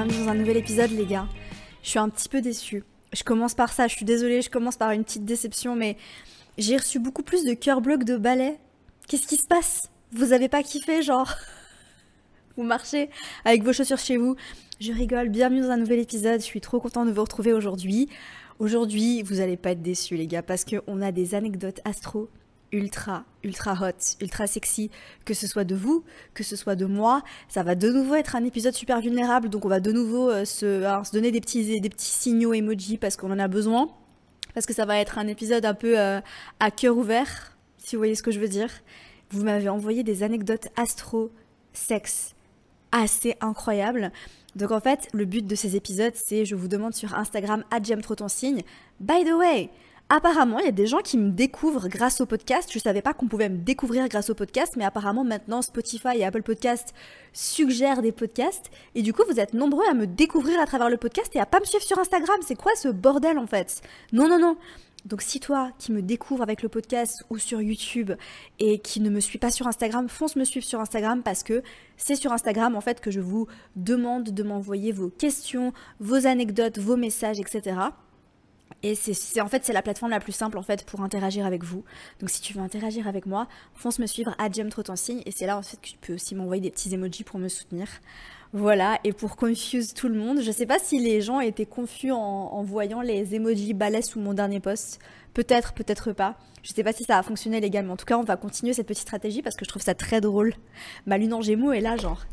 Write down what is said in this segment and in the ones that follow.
bienvenue dans un nouvel épisode les gars. Je suis un petit peu déçue. Je commence par ça, je suis désolée, je commence par une petite déception, mais j'ai reçu beaucoup plus de cœurs bleus que de balais. Qu'est-ce qui se passe? Vous avez pas kiffé, genre? Vous marchez avec vos chaussures chez vous? Je rigole, bienvenue dans un nouvel épisode, je suis trop contente de vous retrouver aujourd'hui. Aujourd'hui, vous allez pas être déçus les gars, parce qu'on a des anecdotes astro ultra hot, ultra sexy, que ce soit de vous, que ce soit de moi. Ça va de nouveau être un épisode super vulnérable, donc on va de nouveau se donner des petits signaux emoji parce qu'on en a besoin, parce que ça va être un épisode un peu à cœur ouvert, si vous voyez ce que je veux dire. Vous m'avez envoyé des anecdotes astro sexe assez incroyables. Donc en fait, le but de ces épisodes, c'est je vous demande sur Instagram @j'aime-trop-ton-signe. By the way, apparemment, il y a des gens qui me découvrent grâce au podcast. Je ne savais pas qu'on pouvait me découvrir grâce au podcast, mais apparemment maintenant Spotify et Apple Podcast suggèrent des podcasts. Et du coup, vous êtes nombreux à me découvrir à travers le podcast et à pas me suivre sur Instagram. C'est quoi ce bordel en fait? Non. Donc si toi qui me découvres avec le podcast ou sur YouTube et qui ne me suis pas sur Instagram, fonce me suivre sur Instagram parce que c'est sur Instagram en fait que je vous demande de m'envoyer vos questions, vos anecdotes, vos messages, etc. Et c'est la plateforme la plus simple en fait pour interagir avec vous. Donc si tu veux interagir avec moi, fonce me suivre @j'aime-trop-ton-signe et c'est là en fait que tu peux aussi m'envoyer des petits emojis pour me soutenir. Voilà, et pour confuse tout le monde, je sais pas si les gens étaient confus en voyant les emojis balais sous mon dernier post. Peut-être, peut-être pas. Je sais pas si ça a fonctionné légalement. En tout cas, on va continuer cette petite stratégie parce que je trouve ça très drôle. Ma lune en gémeaux est là genre.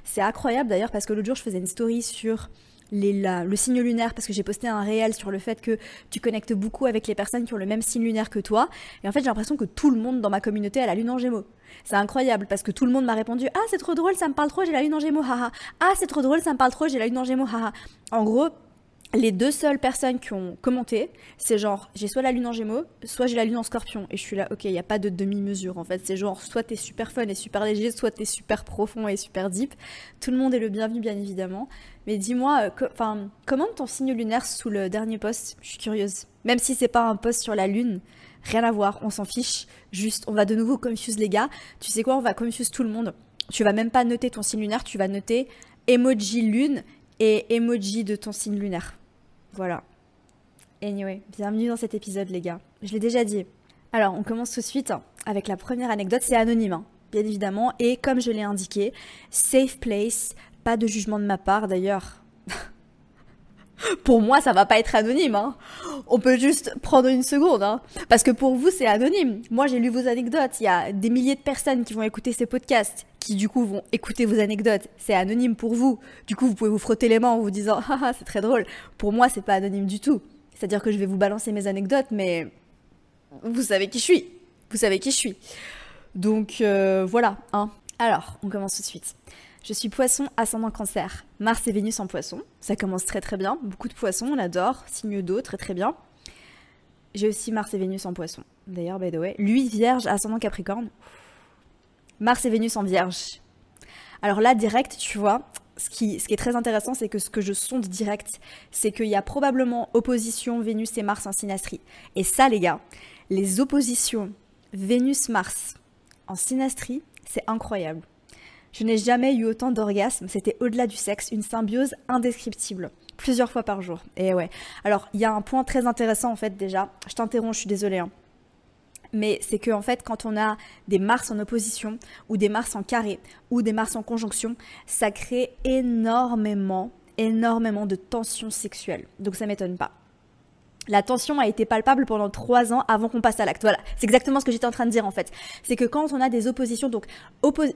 C'est incroyable d'ailleurs parce que l'autre jour je faisais une story sur le signe lunaire parce que j'ai posté un réel sur le fait que tu connectes beaucoup avec les personnes qui ont le même signe lunaire que toi et en fait j'ai l'impression que tout le monde dans ma communauté a la lune en gémeaux. C'est incroyable parce que tout le monde m'a répondu « Ah c'est trop drôle, ça me parle trop, j'ai la lune en gémeaux, haha. Ah c'est trop drôle, ça me parle trop, j'ai la lune en gémeaux, haha. » En gros, les deux seules personnes qui ont commenté, c'est genre j'ai soit la lune en gémeaux, soit j'ai la lune en scorpion. Et je suis là, ok, il n'y a pas de demi-mesure en fait. C'est genre soit t'es super fun et super léger, soit t'es super profond et super deep. Tout le monde est le bienvenu bien évidemment. Mais dis-moi, commente ton signe lunaire sous le dernier post, je suis curieuse. Même si c'est pas un post sur la lune, rien à voir, on s'en fiche. Juste, on va de nouveau confuse les gars. Tu sais quoi, on va confuse tout le monde. Tu vas même pas noter ton signe lunaire, tu vas noter emoji lune et emoji de ton signe lunaire. Voilà. Anyway, bienvenue dans cet épisode les gars. Je l'ai déjà dit. Alors, on commence tout de suite avec la première anecdote. C'est anonyme, hein, bien évidemment. Et comme je l'ai indiqué, safe place, pas de jugement de ma part d'ailleurs. Pour moi, ça va pas être anonyme. Hein. On peut juste prendre une seconde. Hein. Parce que pour vous, c'est anonyme. Moi, j'ai lu vos anecdotes. Il y a des milliers de personnes qui vont écouter ces podcasts, qui du coup vont écouter vos anecdotes. C'est anonyme pour vous. Du coup, vous pouvez vous frotter les mains en vous disant « Ah, c'est très drôle ». Pour moi, c'est pas anonyme du tout. C'est-à-dire que je vais vous balancer mes anecdotes, mais vous savez qui je suis. Vous savez qui je suis. Donc, voilà. Hein. Alors, on commence tout de suite. Je suis poisson ascendant cancer, Mars et Vénus en poisson, ça commence très très bien, beaucoup de poissons, on adore, signe d'eau, très très bien. J'ai aussi Mars et Vénus en poisson, d'ailleurs by the way. Lui vierge ascendant capricorne, Mars et Vénus en vierge. Alors là direct, tu vois, ce qui est très intéressant, c'est que ce que je sonde direct, c'est qu'il y a probablement opposition Vénus et Mars en synastrie. Et ça les gars, les oppositions Vénus-Mars en synastrie, c'est incroyable. Je n'ai jamais eu autant d'orgasmes, c'était au-delà du sexe, une symbiose indescriptible, plusieurs fois par jour. Et ouais, alors il y a un point très intéressant en fait déjà, je t'interromps, je suis désolée, hein. Mais c'est que en fait quand on a des Mars en opposition, ou des Mars en carré, ou des Mars en conjonction, ça crée énormément de tensions sexuelles, donc ça m'étonne pas. La tension a été palpable pendant 3 ans avant qu'on passe à l'acte. Voilà, c'est exactement ce que j'étais en train de dire en fait. C'est que quand on a des oppositions, donc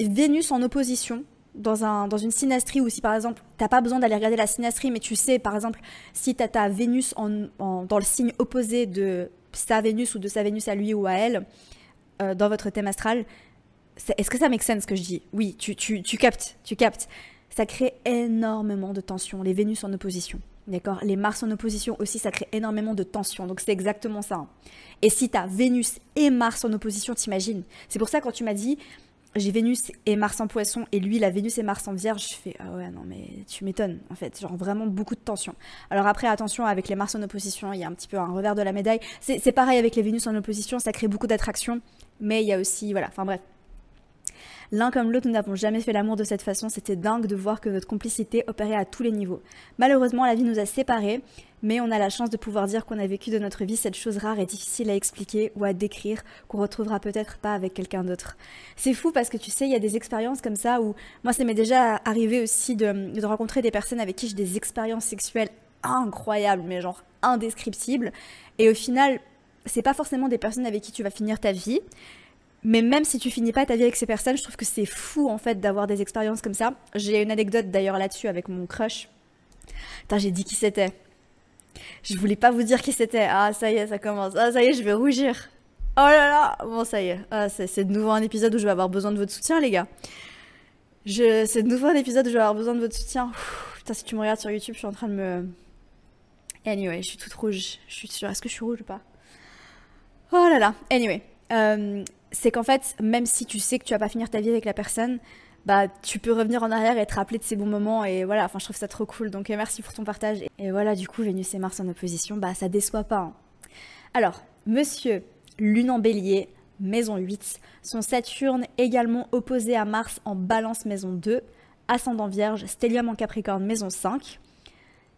Vénus en opposition dans une synastrie, ou si par exemple t'as pas besoin d'aller regarder la synastrie, mais tu sais par exemple si t'as ta Vénus dans le signe opposé de sa Vénus ou de sa Vénus à lui ou à elle dans votre thème astral, est-ce que ça make sense ce que je dis? Oui, tu captes. Ça crée énormément de tensions, les Vénus en opposition. D'accord, les Mars en opposition aussi, ça crée énormément de tension. Donc c'est exactement ça. Hein. Et si tu as Vénus et Mars en opposition, t'imagines. C'est pour ça quand tu m'as dit j'ai Vénus et Mars en poisson et lui, la Vénus et Mars en vierge, je fais ah ouais, non mais tu m'étonnes en fait. Genre vraiment beaucoup de tension. Alors après, attention, avec les Mars en opposition, il y a un petit peu un revers de la médaille. C'est pareil avec les Vénus en opposition, ça crée beaucoup d'attraction. Mais il y a aussi, voilà, enfin bref. L'un comme l'autre, nous n'avons jamais fait l'amour de cette façon, c'était dingue de voir que notre complicité opérait à tous les niveaux. Malheureusement, la vie nous a séparés, mais on a la chance de pouvoir dire qu'on a vécu de notre vie cette chose rare et difficile à expliquer ou à décrire, qu'on retrouvera peut-être pas avec quelqu'un d'autre. C'est fou parce que tu sais, il y a des expériences comme ça où, moi ça m'est déjà arrivé aussi de rencontrer des personnes avec qui j'ai des expériences sexuelles incroyables, mais genre indescriptibles, et au final, c'est pas forcément des personnes avec qui tu vas finir ta vie, mais même si tu finis pas ta vie avec ces personnes, je trouve que c'est fou en fait d'avoir des expériences comme ça. J'ai une anecdote d'ailleurs là-dessus avec mon crush. Putain, j'ai dit qui c'était. Je voulais pas vous dire qui c'était. Ah, ça y est, ça commence. Ah, ça y est, je vais rougir. Oh là là. Bon, ça y est. Ah, c'est de nouveau un épisode où je vais avoir besoin de votre soutien, les gars. C'est de nouveau un épisode où je vais avoir besoin de votre soutien. Putain, si tu me regardes sur YouTube, je suis en train de me... Anyway, je suis toute rouge. Je suis sûre. Est-ce que je suis rouge ou pas? Oh là là. Anyway. C'est qu'en fait, même si tu sais que tu vas pas finir ta vie avec la personne, bah tu peux revenir en arrière et te rappeler de ces bons moments, et voilà, enfin je trouve ça trop cool, donc merci pour ton partage. Et voilà, du coup, Vénus et Mars en opposition, bah ça déçoit pas, hein. Alors, monsieur Lune en Bélier, maison 8, son Saturne également opposé à Mars en Balance, maison 2, ascendant Vierge, stellium en Capricorne, maison 5.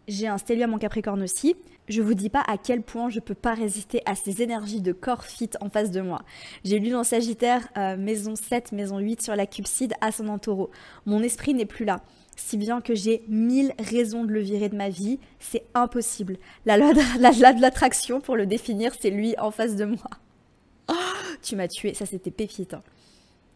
J'ai un stellium en Capricorne aussi. Je vous dis pas à quel point je peux pas résister à ces énergies de corps fit en face de moi. J'ai lu dans Sagittaire, maison 7, maison 8 sur la Cupside, ascendant Taureau. Mon esprit n'est plus là. Si bien que j'ai 1000 raisons de le virer de ma vie, c'est impossible. La loi de l'attraction, pour le définir, c'est lui en face de moi. Oh, tu m'as tué, ça c'était pépite, hein.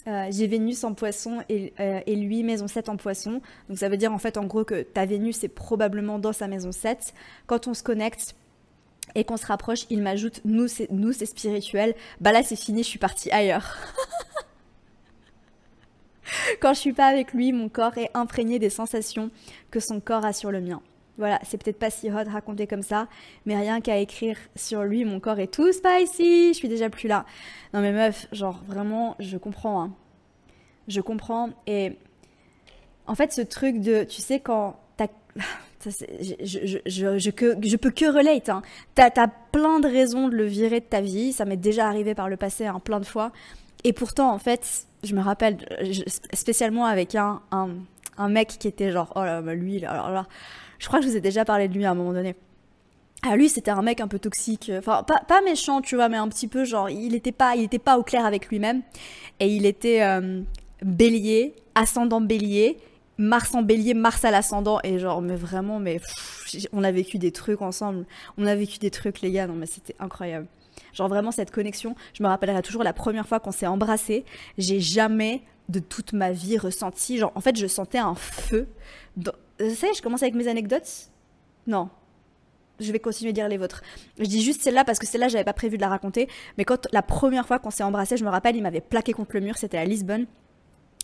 J'ai Vénus en Poisson et lui maison 7 en Poisson. Donc ça veut dire en fait en gros que ta Vénus est probablement dans sa maison 7. Quand on se connecte et qu'on se rapproche, il m'ajoute nous c'est spirituel. Bah là c'est fini, je suis partie ailleurs. Quand je suis pas avec lui, mon corps est imprégné des sensations que son corps a sur le mien. Voilà, c'est peut-être pas si hot raconté comme ça, mais rien qu'à écrire sur lui, mon corps est tout spicy, je suis déjà plus là. Non mais meuf, genre vraiment, je comprends, hein. Je comprends, et en fait ce truc de, tu sais quand t'as... Je peux que relate, hein. T'as plein de raisons de le virer de ta vie, ça m'est déjà arrivé par le passé, hein, plein de fois, et pourtant en fait, je me rappelle, spécialement avec un mec qui était genre, oh là, bah lui, alors là, je crois que je vous ai déjà parlé de lui à un moment donné. Ah, lui, c'était un mec un peu toxique, enfin, pas méchant, tu vois, mais un petit peu genre, il était pas au clair avec lui-même, et il était bélier, ascendant bélier, Mars en bélier, Mars à l'ascendant, et genre, mais vraiment, on a vécu des trucs ensemble, on a vécu des trucs, les gars, non, mais c'était incroyable. Genre, vraiment, cette connexion, je me rappellerai toujours la première fois qu'on s'est embrassés, j'ai jamais de toute ma vie ressenti, genre, en fait, je sentais un feu. Vous savez, je commence avec mes anecdotes. Non. Je vais continuer de dire les vôtres. Je dis juste celle-là parce que celle-là, j'avais pas prévu de la raconter. Mais quand la première fois qu'on s'est embrassés, je me rappelle, il m'avait plaqué contre le mur. C'était à Lisbonne.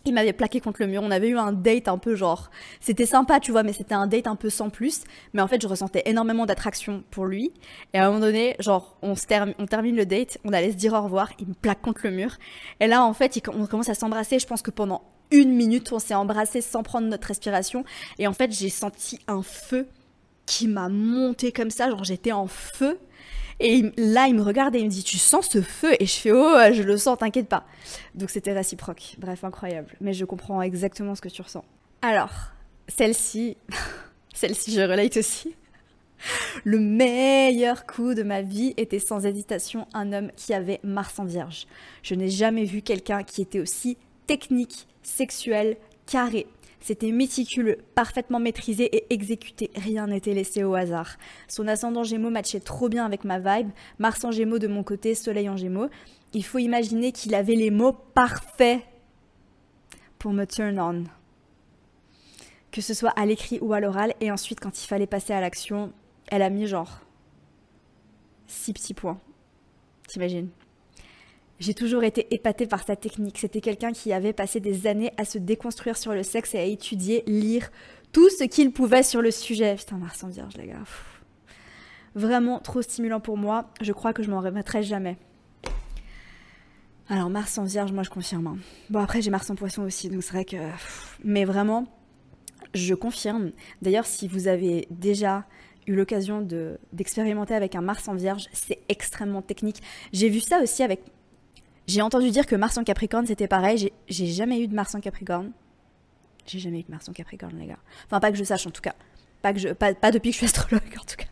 Il m'avait plaqué contre le mur. On avait eu un date un peu genre... C'était sympa, tu vois, mais c'était un date un peu sans plus. Mais en fait, je ressentais énormément d'attraction pour lui. Et à un moment donné, genre, on termine le date, on allait se dire au revoir. Il me plaque contre le mur. Et là, en fait, on commence à s'embrasser. Je pense que pendant 1 minute, on s'est embrassés sans prendre notre respiration. Et en fait, j'ai senti un feu qui m'a monté comme ça, genre j'étais en feu. Et là, il me regarde et il me dit, tu sens ce feu? Et je fais, oh, je le sens, t'inquiète pas. Donc c'était réciproque. Bref, incroyable. Mais je comprends exactement ce que tu ressens. Alors, celle-ci, je relate aussi. Le meilleur coup de ma vie était sans hésitation un homme qui avait Mars en Vierge. Je n'ai jamais vu quelqu'un qui était aussi technique, sexuel, carré. C'était méticuleux, parfaitement maîtrisé et exécuté. Rien n'était laissé au hasard. Son ascendant Gémeaux matchait trop bien avec ma vibe. Mars en Gémeaux de mon côté, Soleil en Gémeaux. Il faut imaginer qu'il avait les mots parfaits pour me turn on. Que ce soit à l'écrit ou à l'oral. Et ensuite, quand il fallait passer à l'action, elle a mis genre 6 petits points. T'imagines ? J'ai toujours été épatée par sa technique. C'était quelqu'un qui avait passé des années à se déconstruire sur le sexe et à étudier, lire tout ce qu'il pouvait sur le sujet. Putain, Mars en Vierge, les gars. Pff. Vraiment trop stimulant pour moi. Je crois que je m'en remettrai jamais. Alors, Mars en Vierge, moi je confirme, hein. Bon, après, j'ai Mars en Poisson aussi, donc c'est vrai que... Mais vraiment, je confirme. D'ailleurs, si vous avez déjà eu l'occasion d'expérimenter avec un Mars en Vierge, c'est extrêmement technique. J'ai vu ça aussi avec... J'ai entendu dire que Mars en Capricorne c'était pareil. J'ai jamais eu de Mars en Capricorne. J'ai jamais eu de Mars en Capricorne, les gars. Enfin, pas que je sache en tout cas. Pas depuis que je suis astrologue en tout cas.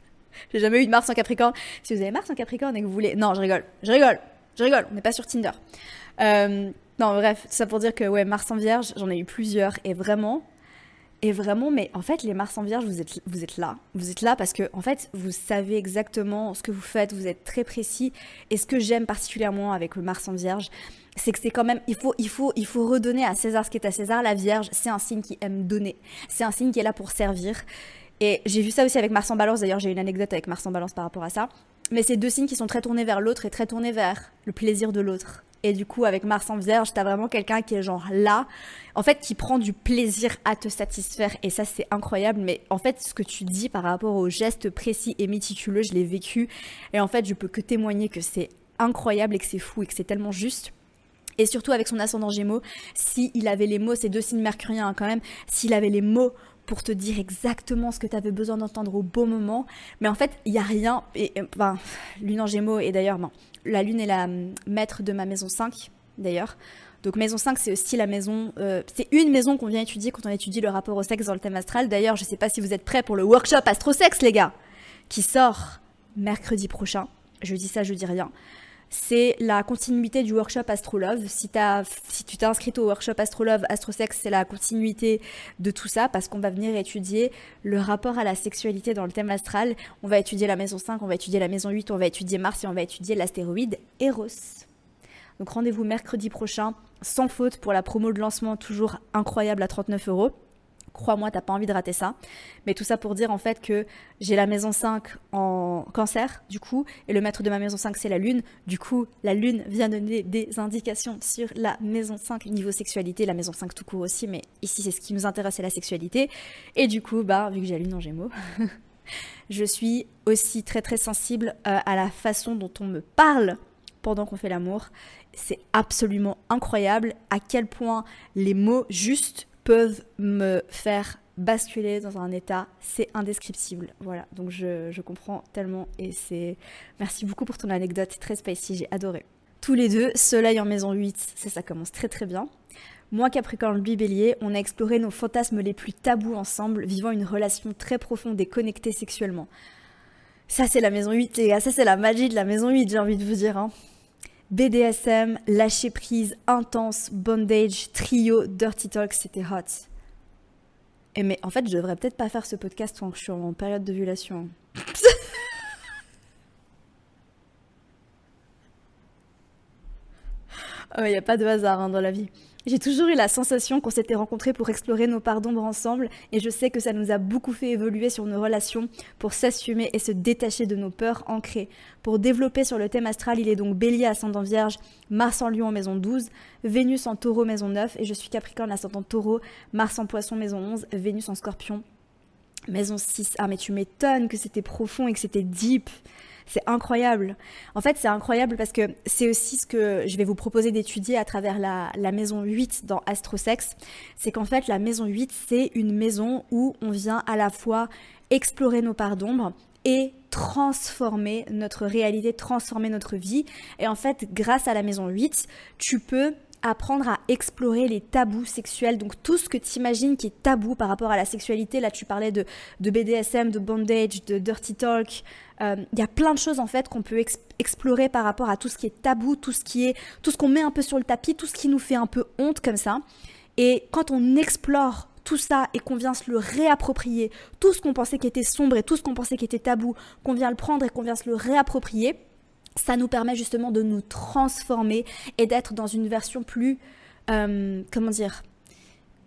J'ai jamais eu de Mars en Capricorne. Si vous avez Mars en Capricorne et que vous voulez... Non, je rigole. On n'est pas sur Tinder. Non, bref, tout ça pour dire que ouais, Mars en Vierge, j'en ai eu plusieurs. Et vraiment, mais en fait, les Mars en Vierge, vous êtes là. Vous êtes là parce que, en fait, vous savez exactement ce que vous faites. Vous êtes très précis. Et ce que j'aime particulièrement avec le Mars en Vierge, c'est que c'est quand même, il faut redonner à César ce qui est à César. La Vierge, c'est un signe qui aime donner. C'est un signe qui est là pour servir. Et j'ai vu ça aussi avec Mars en Balance. D'ailleurs, j'ai une anecdote avec Mars en Balance par rapport à ça. Mais c'est deux signes qui sont très tournés vers l'autre et très tournés vers le plaisir de l'autre. Et du coup, avec Mars en Vierge, t'as vraiment quelqu'un qui est genre là, en fait, qui prend du plaisir à te satisfaire. Et ça, c'est incroyable. Mais en fait, ce que tu dis par rapport aux gestes précis et méticuleux, je l'ai vécu. Et en fait, je peux que témoigner que c'est incroyable et que c'est fou et que c'est tellement juste. Et surtout avec son ascendant Gémeaux, s'il avait les mots, ces deux signes mercuriens quand même, s'il avait les mots pour te dire exactement ce que tu avais besoin d'entendre au bon moment, mais en fait, il n'y a rien, enfin, Lune en Gémeaux, et d'ailleurs, non, la Lune est la maître de ma maison 5, d'ailleurs. Donc maison 5, c'est aussi la maison, c'est une maison qu'on vient étudier quand on étudie le rapport au sexe dans le thème astral. D'ailleurs, je ne sais pas si vous êtes prêts pour le workshop Astro-Sexe, les gars, qui sort mercredi prochain. Je dis ça, je dis rien. C'est la continuité du workshop Astrolove. Si tu t'es inscrite au workshop Astrolove, Astro-Sexe, c'est la continuité de tout ça parce qu'on va venir étudier le rapport à la sexualité dans le thème astral. On va étudier la maison 5, on va étudier la maison 8, on va étudier Mars et on va étudier l'astéroïde Eros. Donc rendez-vous mercredi prochain, sans faute, pour la promo de lancement toujours incroyable à 39 €. Crois-moi, t'as pas envie de rater ça. Mais tout ça pour dire en fait que j'ai la maison 5 en cancer, du coup, et le maître de ma maison 5, c'est la Lune. Du coup, la Lune vient donner des indications sur la maison 5 niveau sexualité, la maison 5 tout court aussi, mais ici, c'est ce qui nous intéresse, c'est la sexualité. Et du coup, bah, vu que j'ai la Lune en Gémeaux, je suis aussi très très sensible à la façon dont on me parle pendant qu'on fait l'amour. C'est absolument incroyable à quel point les mots justes peuvent me faire basculer dans un état, c'est indescriptible. Voilà, donc je comprends tellement et c'est... Merci beaucoup pour ton anecdote, c'est très spicy, j'ai adoré. Tous les deux, Soleil en maison 8, ça commence très très bien. Moi, Capricorne, lui, Bélier, on a exploré nos fantasmes les plus tabous ensemble, vivant une relation très profonde et connectée sexuellement. Ça, c'est la maison 8, les gars, ça c'est la magie de la maison 8, j'ai envie de vous dire, hein. BDSM, lâcher prise, intense, bondage, trio, dirty talk, c'était hot. Et mais en fait, je devrais peut-être pas faire ce podcast quand je suis en période d'ovulation. Oh, il n'y a pas de hasard hein, dans la vie. J'ai toujours eu la sensation qu'on s'était rencontrés pour explorer nos parts d'ombre ensemble et je sais que ça nous a beaucoup fait évoluer sur nos relations pour s'assumer et se détacher de nos peurs ancrées. Pour développer sur le thème astral, il est donc Bélier ascendant Vierge, Mars en Lion en maison 12, Vénus en Taureau maison 9 et je suis Capricorne ascendant Taureau, Mars en Poisson maison 11, Vénus en Scorpion maison 6. Ah mais tu m'étonnes que c'était profond et que c'était deep. C'est incroyable. En fait, c'est incroyable parce que c'est aussi ce que je vais vous proposer d'étudier à travers la maison 8 dans Astro-Sexe. C'est qu'en fait, la maison 8, c'est une maison où on vient à la fois explorer nos parts d'ombre et transformer notre réalité, transformer notre vie. Et en fait, grâce à la maison 8, tu peux apprendre à explorer les tabous sexuels, donc tout ce que tu imagines qui est tabou par rapport à la sexualité. Là, tu parlais de BDSM, de bondage, de dirty talk. Y a plein de choses en fait qu'on peut explorer par rapport à tout ce qui est tabou, tout ce qu'on met un peu sur le tapis, tout ce qui nous fait un peu honte comme ça. Et quand on explore tout ça et qu'on vient se le réapproprier, tout ce qu'on pensait qui était sombre et tout ce qu'on pensait qui était tabou, qu'on vient le prendre et qu'on vient se le réapproprier, ça nous permet justement de nous transformer et d'être dans une version plus, comment dire,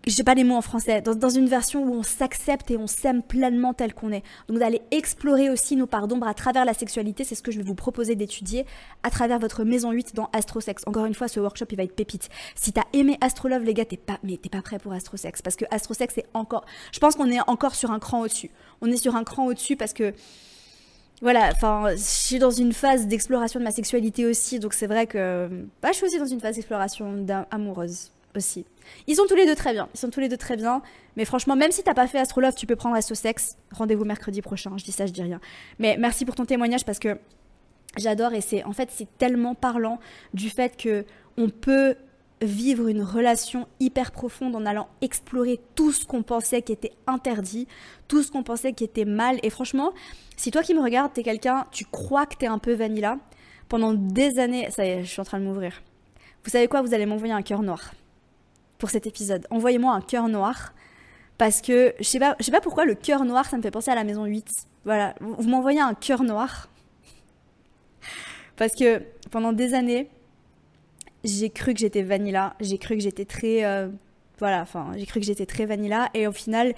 je sais pas les mots en français, dans une version où on s'accepte et on s'aime pleinement tel qu'on est. Donc d'aller explorer aussi nos parts d'ombre à travers la sexualité, c'est ce que je vais vous proposer d'étudier à travers votre maison 8 dans Astro-Sexe. Encore une fois, ce workshop, il va être pépite. Si t'as aimé Astrolove, les gars, t'es pas prêt pour Astro-Sexe. Parce que Astro-Sexe, c'est encore... Je pense qu'on est encore sur un cran au-dessus. On est sur un cran au-dessus parce que... Voilà, enfin, je suis dans une phase d'exploration de ma sexualité aussi, donc c'est vrai que bah, je suis aussi dans une phase d'exploration amoureuse aussi. Ils sont tous les deux très bien, mais franchement, même si t'as pas fait Astrolove, tu peux prendre Astro-Sexe. Rendez-vous mercredi prochain, je dis ça, je dis rien. Mais merci pour ton témoignage parce que J'adore et c'est en fait c'est tellement parlant du fait que on peut vivre une relation hyper profonde en allant explorer tout ce qu'on pensait qui était interdit, tout ce qu'on pensait qui était mal. Et franchement, si toi qui me regardes, t'es quelqu'un, tu crois que t'es un peu vanilla, pendant des années, ça y est, je suis en train de m'ouvrir. Vous savez quoi? Vous allez m'envoyer un cœur noir pour cet épisode. Envoyez-moi un cœur noir parce que je sais pas pourquoi le cœur noir, ça me fait penser à la maison 8. Voilà, vous m'envoyez un cœur noir parce que pendant des années, j'ai cru que j'étais vanilla, j'ai cru que j'étais très j'ai cru que j'étais très vanilla et au final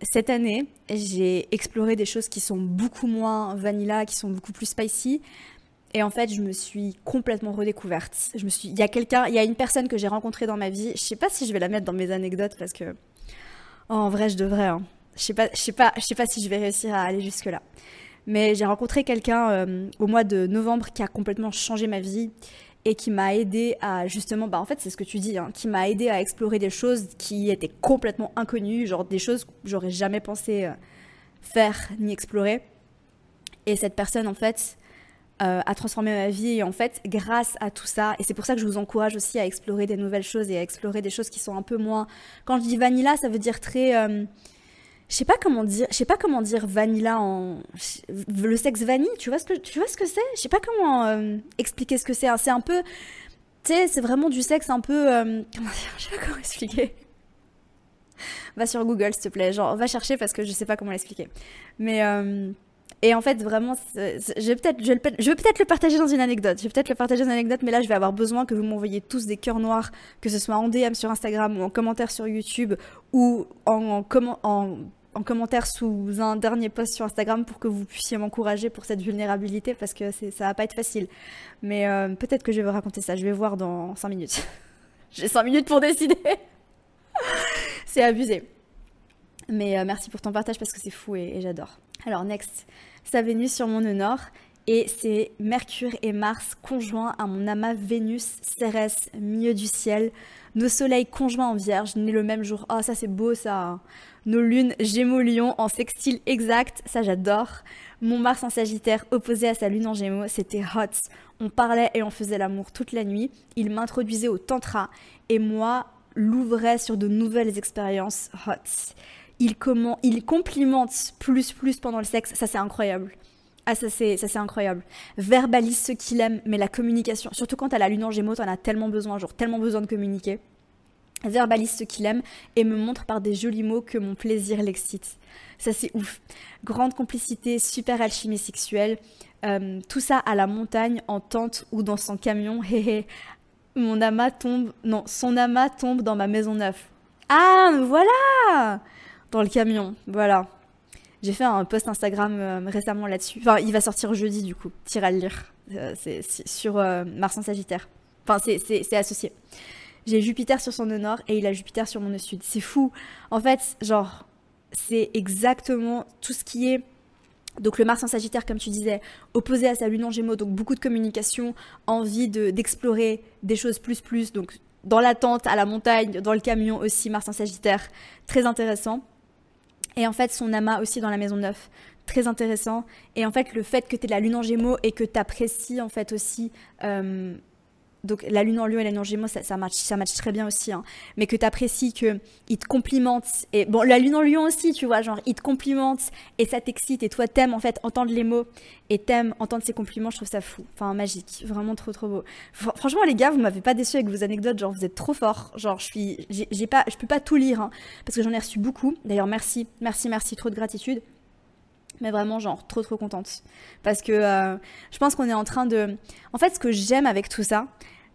cette année, j'ai exploré des choses qui sont beaucoup moins vanilla, qui sont beaucoup plus spicy. Et en fait, je me suis complètement redécouverte. Il y a une personne que j'ai rencontrée dans ma vie. Je sais pas si je vais la mettre dans mes anecdotes parce que, oh, en vrai, je devrais. Hein. Je sais pas si je vais réussir à aller jusque là. Mais j'ai rencontré quelqu'un au mois de novembre qui a complètement changé ma vie et qui m'a aidé à justement, en fait, c'est ce que tu dis, hein, qui m'a aidé à explorer des choses qui étaient complètement inconnues, genre des choses que j'aurais jamais pensé faire ni explorer. Et cette personne, en fait, a transformé ma vie et en fait grâce à tout ça et c'est pour ça que je vous encourage aussi à explorer des nouvelles choses et à explorer des choses qui sont un peu moins, quand je dis vanilla ça veut dire très je sais pas comment dire vanilla en le sexe vanille, tu vois ce que c'est, je sais pas comment expliquer ce que c'est, hein. C'est un peu, tu sais, c'est vraiment du sexe un peu comment dire, je sais pas comment expliquer. Va sur Google s'il te plaît, genre va chercher parce que je sais pas comment l'expliquer, mais et en fait, vraiment, je vais peut-être le partager dans une anecdote. Je vais peut-être le partager dans une anecdote, mais là, je vais avoir besoin que vous m'envoyiez tous des cœurs noirs, que ce soit en DM sur Instagram ou en commentaire sur YouTube ou en commentaire sous un dernier post sur Instagram pour que vous puissiez m'encourager pour cette vulnérabilité parce que ça va pas être facile. Mais peut-être que je vais vous raconter ça. Je vais voir dans 5 minutes. J'ai 5 minutes pour décider. C'est abusé. Mais merci pour ton partage parce que c'est fou et j'adore. Alors next, sa Vénus sur mon nœud nord et c'est Mercure et Mars conjoints à mon amas Vénus, Cérès, milieu du ciel. Nos soleils conjoints en Vierge, nés le même jour. Oh ça c'est beau ça. Nos lunes Gémeaux-Lion en sextile exact, ça j'adore. Mon Mars en Sagittaire opposé à sa lune en Gémeaux, c'était hot. On parlait et on faisait l'amour toute la nuit. Il m'introduisait au tantra et moi l'ouvrais sur de nouvelles expériences hot. Il complimente plus pendant le sexe, ça c'est incroyable. Ah ça c'est incroyable. Verbalise ce qu'il aime, mais la communication, surtout quand t'as la lune en Gémeaux, t'en as tellement besoin, genre tellement besoin de communiquer. Verbalise ce qu'il aime et me montre par des jolis mots que mon plaisir l'excite. Ça c'est ouf. Grande complicité, super alchimie sexuelle, tout ça à la montagne, en tente ou dans son camion. Son amas tombe dans ma maison neuve. Ah voilà! Dans le camion, voilà. J'ai fait un post Instagram récemment là-dessus. Enfin, il va sortir jeudi du coup. T'iras le lire. C'est sur Mars en Sagittaire. Enfin, c'est associé. J'ai Jupiter sur son nœud nord et il a Jupiter sur mon nœud sud. C'est fou. En fait, genre, c'est exactement tout ce qui est... Donc le Mars en Sagittaire, comme tu disais, opposé à sa lune en Gémeaux. Donc beaucoup de communication, envie d'explorer des choses plus. Donc dans la tente, à la montagne, dans le camion aussi, Mars en Sagittaire. Très intéressant. Et en fait, son amas aussi dans la maison 9, très intéressant. Et en fait, le fait que tu aies la lune en Gémeaux et que tu apprécies en fait aussi... donc la lune en Lion et la lune en Gémeaux, ça match très bien aussi. Hein. Mais que tu apprécies qu'il te complimente. Et bon, la lune en Lion aussi, tu vois, genre, il te complimente et ça t'excite. Et toi, t'aimes en fait entendre les mots et t'aimes entendre ses compliments. Je trouve ça fou. Enfin, magique. Vraiment trop beau. Franchement, les gars, vous m'avez pas déçu avec vos anecdotes. Genre, vous êtes trop forts. Genre, je peux pas tout lire. Hein, parce que j'en ai reçu beaucoup. D'ailleurs, merci. Trop de gratitude. Mais vraiment, genre, trop contente. Parce que je pense qu'on est en train de... En fait, ce que j'aime avec tout ça,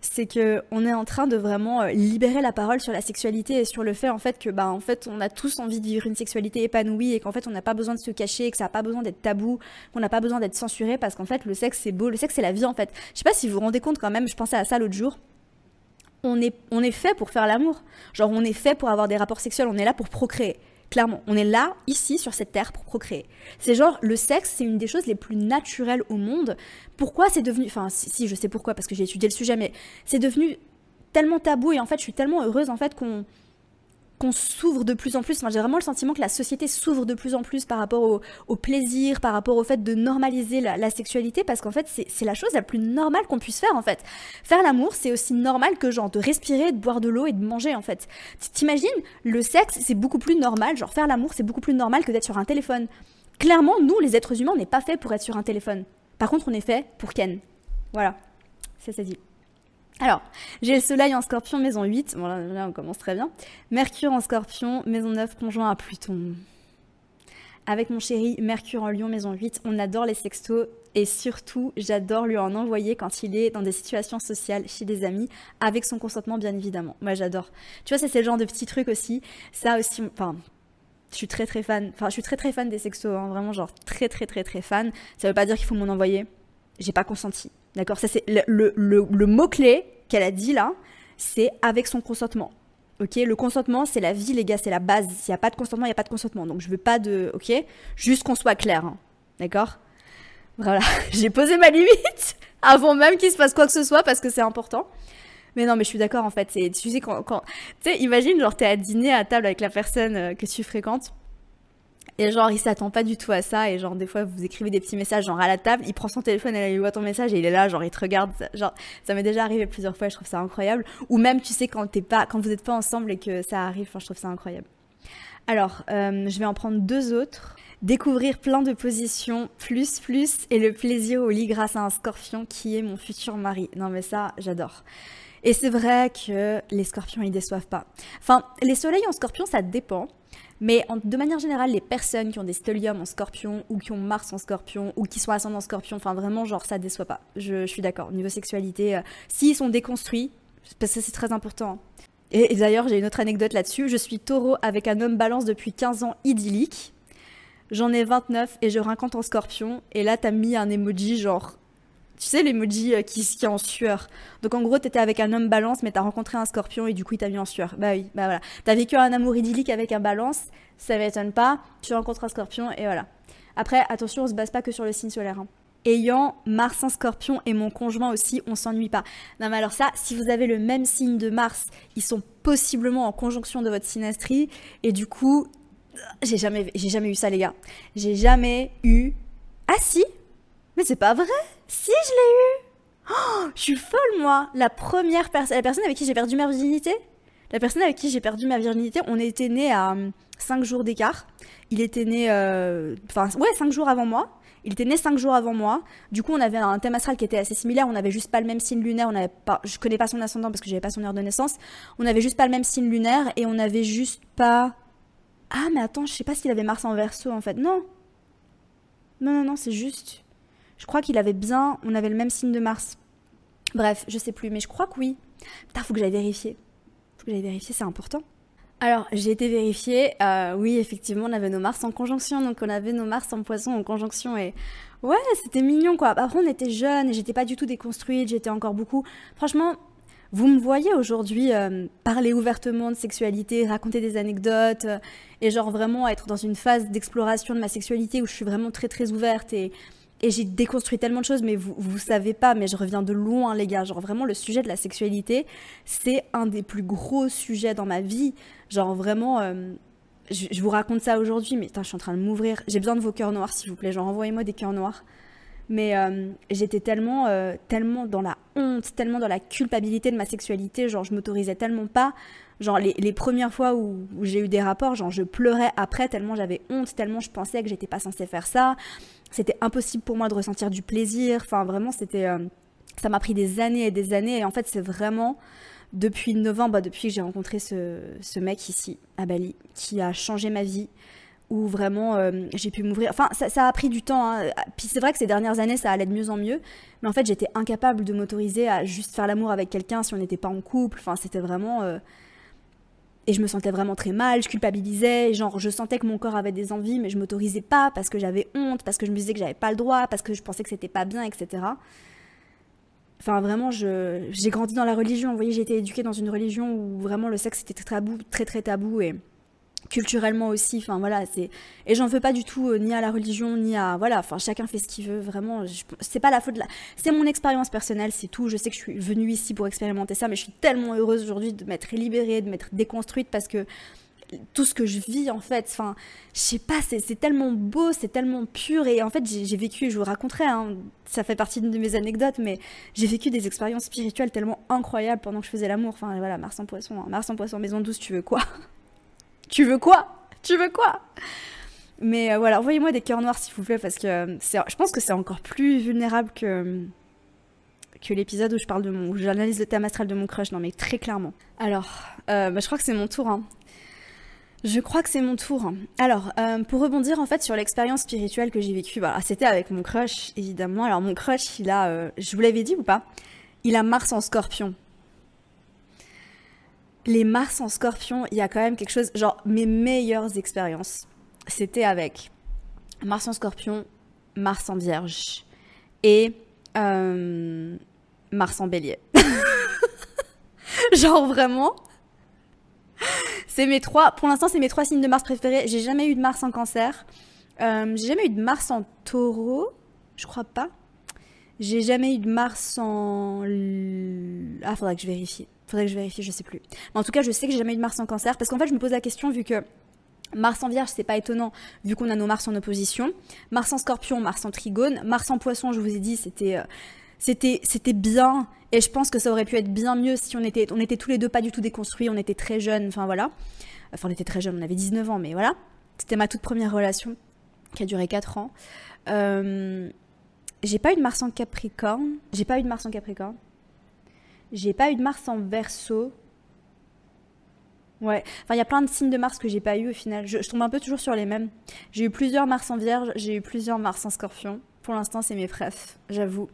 c'est qu'on est en train de vraiment libérer la parole sur la sexualité et sur le fait, en fait, que, en fait, on a tous envie de vivre une sexualité épanouie et qu'en fait, on n'a pas besoin de se cacher, que ça n'a pas besoin d'être tabou, qu'on n'a pas besoin d'être censuré parce qu'en fait, le sexe, c'est beau. Le sexe, c'est la vie, en fait. Je sais pas si vous vous rendez compte quand même, je pensais à ça l'autre jour. On est fait pour faire l'amour. Genre, on est fait pour avoir des rapports sexuels, on est là pour procréer. Clairement, on est là, ici, sur cette terre, pour procréer. C'est genre, le sexe, c'est une des choses les plus naturelles au monde. Pourquoi c'est devenu... Enfin, si, je sais pourquoi, parce que j'ai étudié le sujet, mais c'est devenu tellement tabou, et en fait, je suis tellement heureuse, en fait, qu'on s'ouvre de plus en plus. Enfin, j'ai vraiment le sentiment que la société s'ouvre de plus en plus par rapport au plaisir, par rapport au fait de normaliser la sexualité, parce qu'en fait, c'est la chose la plus normale qu'on puisse faire, en fait. Faire l'amour, c'est aussi normal que genre de respirer, de boire de l'eau et de manger, en fait. T'imagines, le sexe, c'est beaucoup plus normal, genre faire l'amour, c'est beaucoup plus normal que d'être sur un téléphone. Clairement, nous, les êtres humains, on n'est pas fait pour être sur un téléphone. Par contre, on est fait pour Ken. Voilà, ça c'est dit. Alors, j'ai le soleil en scorpion, maison 8. Bon, là, on commence très bien. Mercure en scorpion, maison 9, conjoint à Pluton. Avec mon chéri, Mercure en lion, maison 8. On adore les sextos. Et surtout, j'adore lui en envoyer quand il est dans des situations sociales, chez des amis, avec son consentement, bien évidemment. Moi, j'adore. Tu vois, ça, c'est le genre de petits trucs aussi. Ça aussi, enfin... Je suis très très fan, enfin je suis très très fan des sextos, hein, vraiment genre très très très très fan. Ça veut pas dire qu'il faut m'en envoyer, j'ai pas consenti, d'accord? Ça c'est le mot-clé qu'elle a dit là, c'est avec son consentement, ok? Le consentement c'est la vie les gars, c'est la base, s'il y a pas de consentement, il y a pas de consentement, donc je veux pas de, ok? Juste qu'on soit clair, hein, d'accord? Voilà, j'ai posé ma limite avant même qu'il se passe quoi que ce soit parce que c'est important. Mais non, mais je suis d'accord en fait. Tu sais, tu sais, imagine, genre, t'es à dîner à table avec la personne que tu fréquentes. Et genre, il s'attend pas du tout à ça. Et genre, des fois, vous écrivez des petits messages, genre à la table, il prend son téléphone, il voit ton message et il est là, genre, il te regarde. Genre, ça m'est déjà arrivé plusieurs fois et je trouve ça incroyable. Ou même, tu sais, quand vous êtes pas ensemble et que ça arrive, enfin, je trouve ça incroyable. Alors, je vais en prendre deux autres. Découvrir plein de positions, plus, et le plaisir au lit grâce à un scorpion qui est mon futur mari. Non, mais ça, j'adore. Et c'est vrai que les scorpions, ils déçoivent pas. Enfin, les soleils en scorpion, ça dépend. Mais de manière générale, les personnes qui ont des stelliums en scorpion, ou qui ont Mars en scorpion, ou qui sont ascendants en scorpion, enfin vraiment, genre, ça déçoit pas. Je suis d'accord. Niveau sexualité, s'ils sont déconstruits, parce que c'est très important. Et d'ailleurs, j'ai une autre anecdote là-dessus. Je suis taureau avec un homme balance depuis 15 ans idyllique. J'en ai 29 et je rincontre en scorpion. Et là, t'as mis un emoji genre... Tu sais, l'emoji qui est en sueur. Donc en gros, t'étais avec un homme balance, mais t'as rencontré un scorpion et du coup, il t'a mis en sueur. Bah oui, bah voilà. T'as vécu un amour idyllique avec un balance, ça m'étonne pas. Tu rencontres un scorpion et voilà. Après, attention, on se base pas que sur le signe solaire. Hein. Ayant Mars en scorpion et mon conjoint aussi, on s'ennuie pas. Non mais alors ça, si vous avez le même signe de Mars, ils sont possiblement en conjonction de votre synastrie. Et du coup, j'ai jamais eu ça les gars. J'ai jamais eu... Ah si? Mais c'est pas vrai. Si, je l'ai eu. Oh, je suis folle, moi. La personne avec qui j'ai perdu ma virginité. La personne avec qui j'ai perdu ma virginité, on était nés à 5 jours d'écart. Il était né... 5 jours avant moi. Il était né 5 jours avant moi. Du coup, on avait un thème astral qui était assez similaire. On n'avait juste pas le même signe lunaire. Je connais pas son ascendant parce que j'avais pas son heure de naissance. On avait juste pas le même signe lunaire et on avait juste pas... Ah, mais attends, je sais pas s'il avait Mars en Verseau, en fait. Non. Non, c'est juste... Je crois qu'il avait bien... On avait le même signe de Mars. Bref, je sais plus, mais je crois que oui. Putain, faut que j'aille vérifier. C'est important. Alors, j'ai été vérifier. Oui, effectivement, on avait nos Mars en conjonction. Donc, on avait nos Mars en Poisson en conjonction. Et ouais, c'était mignon, quoi. Après, on était jeunes et j'étais pas du tout déconstruite. J'étais encore beaucoup... Franchement, vous me voyez aujourd'hui parler ouvertement de sexualité, raconter des anecdotes et genre vraiment être dans une phase d'exploration de ma sexualité où je suis vraiment très, très ouverte et j'ai déconstruit tellement de choses, mais vous savez pas, mais je reviens de loin, les gars. Genre vraiment, le sujet de la sexualité, c'est un des plus gros sujets dans ma vie. Genre vraiment, je vous raconte ça aujourd'hui, mais putain, je suis en train de m'ouvrir. J'ai besoin de vos cœurs noirs, s'il vous plaît. Genre, envoyez-moi des cœurs noirs. Mais j'étais tellement dans la honte, tellement dans la culpabilité de ma sexualité. Genre, je m'autorisais tellement pas. Genre, les premières fois où j'ai eu des rapports, genre, je pleurais après tellement j'avais honte, tellement je pensais que j'étais pas censée faire ça. C'était impossible pour moi de ressentir du plaisir. Enfin, vraiment, c'était... ça m'a pris des années et des années. Et en fait, c'est vraiment depuis novembre, depuis que j'ai rencontré ce mec ici, à Bali, qui a changé ma vie, où vraiment j'ai pu m'ouvrir. Enfin, ça a pris du temps. Hein. Puis c'est vrai que ces dernières années, ça allait de mieux en mieux. Mais en fait, j'étais incapable de m'autoriser à juste faire l'amour avec quelqu'un si on n'était pas en couple. Enfin, c'était vraiment... Et je me sentais vraiment très mal, je culpabilisais, genre je sentais que mon corps avait des envies, mais je m'autorisais pas parce que j'avais honte, parce que je me disais que j'avais pas le droit, parce que je pensais que c'était pas bien, etc. Enfin vraiment, j'ai grandi dans la religion, vous voyez, j'ai été éduquée dans une religion où vraiment le sexe était très tabou, très très tabou, et culturellement aussi, enfin voilà, et j'en veux pas du tout ni à la religion ni à voilà, enfin chacun fait ce qu'il veut, vraiment, c'est pas la faute c'est mon expérience personnelle, c'est tout. Je sais que je suis venue ici pour expérimenter ça, mais je suis tellement heureuse aujourd'hui de m'être libérée, de m'être déconstruite, parce que tout ce que je vis en fait, enfin, je sais pas, c'est tellement beau, c'est tellement pur, et en fait j'ai vécu, je vous raconterai, hein, ça fait partie de mes anecdotes, mais j'ai vécu des expériences spirituelles tellement incroyables pendant que je faisais l'amour, enfin voilà, Mars en Poisson, hein. Mars en Poisson, maison 12, tu veux quoi? Tu veux quoi? Tu veux quoi? Mais voilà, envoyez-moi des cœurs noirs s'il vous plaît, parce que je pense que c'est encore plus vulnérable que l'épisode où je parle où j'analyse le thème astral de mon crush, non mais très clairement. Alors, je crois que c'est mon tour, hein. Je crois que c'est mon tour. Alors, pour rebondir en fait sur l'expérience spirituelle que j'ai vécue, bah, c'était avec mon crush, évidemment. Alors mon crush, il a, je vous l'avais dit ou pas, il a Mars en Scorpion. Les Mars en Scorpion, il y a quand même quelque chose, genre mes meilleures expériences, c'était avec Mars en Scorpion, Mars en Vierge et Mars en Bélier. Genre vraiment... C'est pour l'instant, c'est mes 3 signes de Mars préférés. J'ai jamais eu de Mars en Cancer. J'ai jamais eu de Mars en Taureau. Je crois pas. J'ai jamais eu de Mars en... Ah, faudrait que je vérifie. Je sais plus. Mais en tout cas, je sais que j'ai jamais eu de Mars en Cancer. Parce qu'en fait, je me pose la question, vu que Mars en Vierge, c'est pas étonnant, vu qu'on a nos Mars en opposition. Mars en Scorpion, Mars en Trigone. Mars en Poisson, je vous ai dit, c'était bien, et je pense que ça aurait pu être bien mieux si on était tous les deux pas du tout déconstruits, on était très jeunes, enfin voilà. Enfin, on était très jeunes, on avait 19 ans, mais voilà. C'était ma toute première relation, qui a duré 4 ans. J'ai pas eu de Mars en Capricorne. J'ai pas eu de Mars en Verseau. Ouais, enfin il y a plein de signes de Mars que j'ai pas eu au final. Je tombe un peu toujours sur les mêmes. J'ai eu plusieurs Mars en Vierge, j'ai eu plusieurs Mars en Scorpion. Pour l'instant, c'est mes préfs, j'avoue.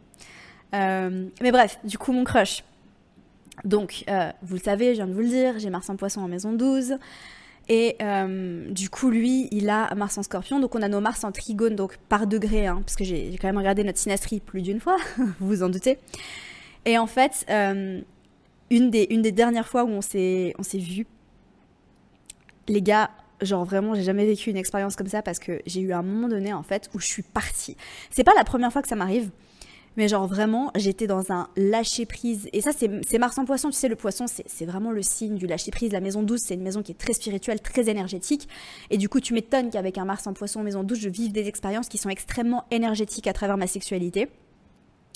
Mais bref, du coup, mon crush. Donc, vous le savez, je viens de vous le dire, j'ai Mars en Poisson en maison 12. Et du coup, lui, il a Mars en Scorpion. Donc, on a nos Mars en Trigone, donc par degré, hein, parce que j'ai quand même regardé notre synastrie plus d'une fois, vous vous en doutez. Et en fait, une des dernières fois où on s'est vus, les gars, genre vraiment, j'ai jamais vécu une expérience comme ça, parce que j'ai eu un moment donné, en fait, où je suis partie. C'est pas la première fois que ça m'arrive. Mais genre vraiment, j'étais dans un lâcher-prise. Et ça, c'est Mars en Poisson. Tu sais, le poisson, c'est vraiment le signe du lâcher-prise. La maison 12, c'est une maison qui est très spirituelle, très énergétique. Et du coup, tu m'étonnes qu'avec un Mars en Poisson, maison 12, je vive des expériences qui sont extrêmement énergétiques à travers ma sexualité.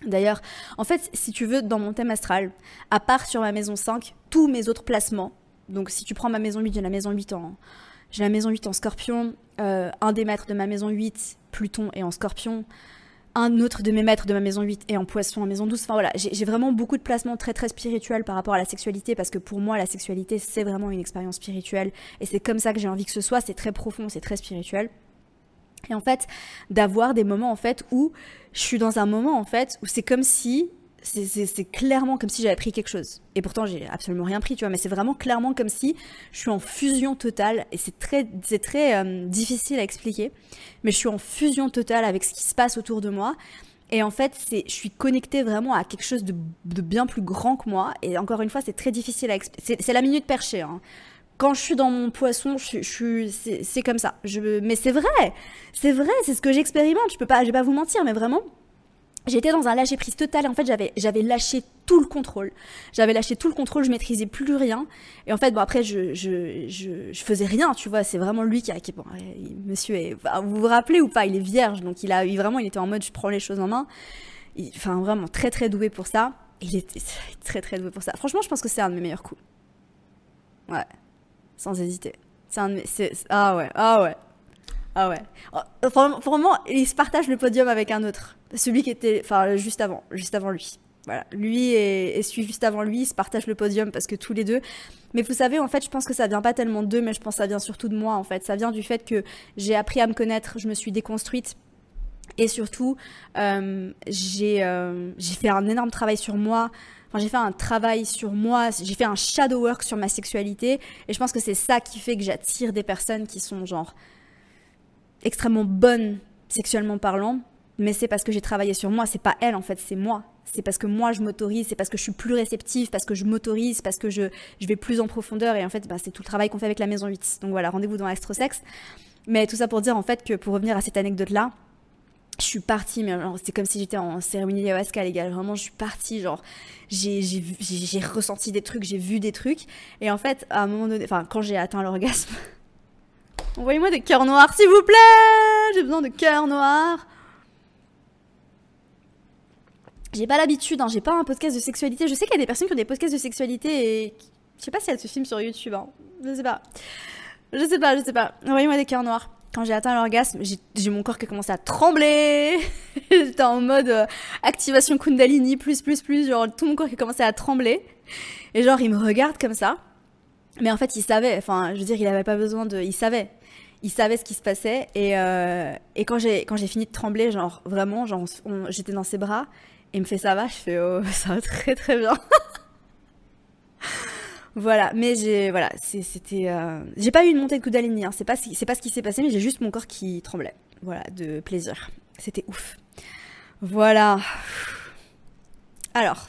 D'ailleurs, en fait, si tu veux, dans mon thème astral, à part sur ma maison 5, tous mes autres placements, donc si tu prends ma maison 8, j'ai la maison 8 en Scorpion, un des maîtres de ma maison 8, Pluton, est en Scorpion, un autre de mes maîtres de ma maison 8 est en Poisson en maison 12. Enfin voilà, j'ai vraiment beaucoup de placements très très spirituels par rapport à la sexualité, parce que pour moi la sexualité c'est vraiment une expérience spirituelle, et c'est comme ça que j'ai envie que ce soit. C'est très profond, c'est très spirituel. Et en fait, d'avoir des moments en fait où je suis dans un moment en fait où c'est comme si... C'est clairement comme si j'avais pris quelque chose. Et pourtant, j'ai absolument rien pris, tu vois. Mais c'est vraiment clairement comme si je suis en fusion totale. Et c'est très difficile à expliquer. Mais je suis en fusion totale avec ce qui se passe autour de moi. Et en fait, je suis connectée vraiment à quelque chose de bien plus grand que moi. Et encore une fois, c'est très difficile à expliquer. C'est la minute perchée, hein. Quand je suis dans mon poisson, c'est comme ça. Mais c'est vrai, c'est ce que j'expérimente. Je vais pas vous mentir, mais vraiment... J'étais dans un lâcher-prise total, et en fait j'avais lâché tout le contrôle. Je maîtrisais plus rien. Et en fait, bon après je faisais rien, tu vois, c'est vraiment lui qui bon, monsieur vous vous rappelez ou pas, il est vierge, donc il était en mode je prends les choses en main. Enfin vraiment très très doué pour ça. Il était très très doué pour ça. Franchement, je pense que c'est un de mes meilleurs coups. Ouais, sans hésiter. Ah ouais. Vraiment, il se partage le podium avec un autre. Celui qui était, enfin, juste avant lui. Voilà, lui et celui juste avant lui, ils se partagent le podium parce que tous les deux. Mais vous savez, en fait, je pense que ça vient pas tellement d'eux, mais je pense que ça vient surtout de moi, en fait. Ça vient du fait que j'ai appris à me connaître, je me suis déconstruite. Et surtout, j'ai fait un énorme travail sur moi. Enfin, j'ai fait un travail sur moi, j'ai fait un shadow work sur ma sexualité. Et je pense que c'est ça qui fait que j'attire des personnes qui sont genre extrêmement bonnes sexuellement parlant. Mais c'est parce que j'ai travaillé sur moi, c'est pas elle en fait, c'est moi. C'est parce que moi je m'autorise, c'est parce que je suis plus réceptive, parce que je m'autorise, parce que je vais plus en profondeur. Et en fait, c'est tout le travail qu'on fait avec la maison 8. Donc voilà, rendez-vous dans Astrosex. Mais tout ça pour dire en fait que, pour revenir à cette anecdote-là, Je suis partie, mais c'était comme si j'étais en cérémonie ayahuasca, les gars. Vraiment, je suis partie, genre, j'ai ressenti des trucs, j'ai vu des trucs. Et en fait, à un moment donné, enfin, quand j'ai atteint l'orgasme, envoyez-moi des cœurs noirs, s'il vous plaît. J'ai besoin de cœurs noirs. J'ai pas l'habitude, hein, j'ai pas un podcast de sexualité. Je sais qu'il y a des personnes qui ont des podcasts de sexualité et je sais pas si elles se filment sur YouTube, hein. Je sais pas. Je sais pas. Envoyez-moi des cœurs noirs. Quand j'ai atteint l'orgasme, j'ai mon corps qui a commencé à trembler. J'étais en mode activation Kundalini, plus, genre tout mon corps qui a commencé à trembler. Et genre, il me regarde comme ça. Mais en fait, il savait, enfin, je veux dire, il avait pas besoin de... Il savait ce qui se passait. Et quand j'ai fini de trembler, genre, vraiment, genre, j'étais dans ses bras. Et il me fait ça va, je fais oh, ça va très très bien. Voilà, mais j'ai pas eu une montée de Kundalini, hein. C'est pas ce qui s'est passé, mais j'ai juste mon corps qui tremblait. Voilà, de plaisir. C'était ouf. Voilà. Alors,